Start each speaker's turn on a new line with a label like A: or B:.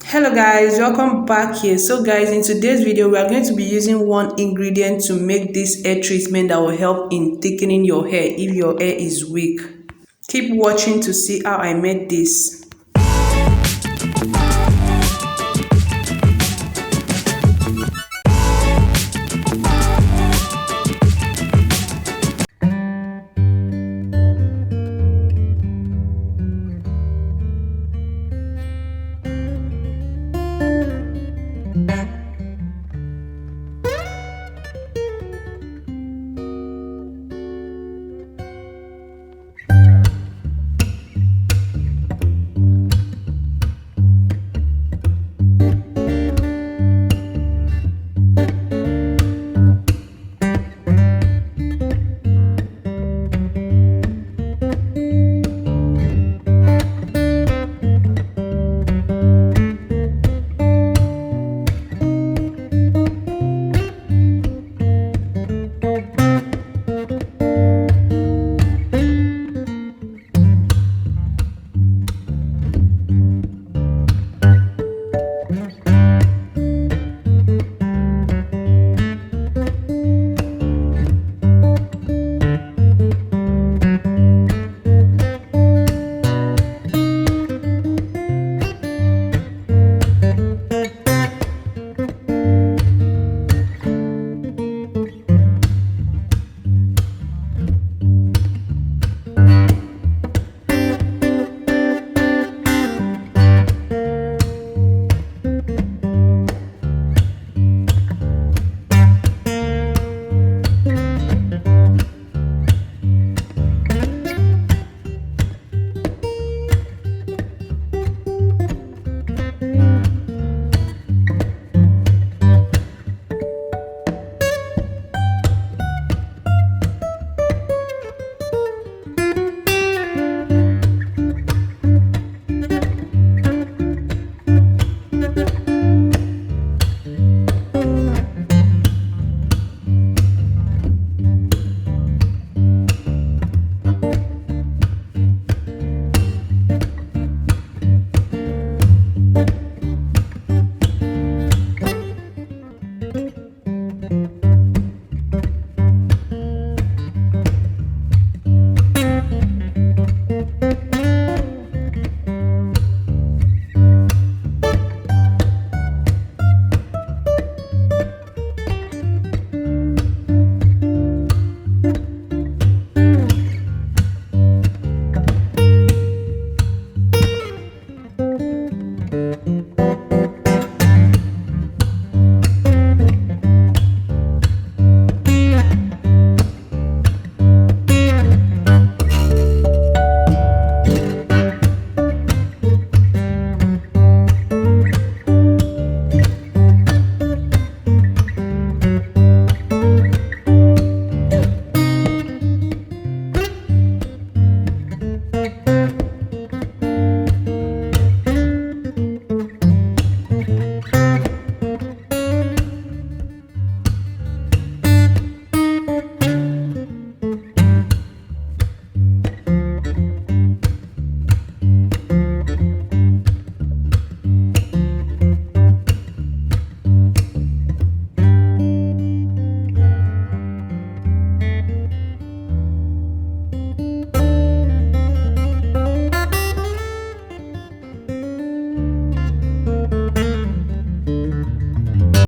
A: Hello guys, welcome back here. So guys, in today's video we are going to be using one ingredient to make this hair treatment that will help in thickening your hair if your hair is weak. Keep watching to see how I made this.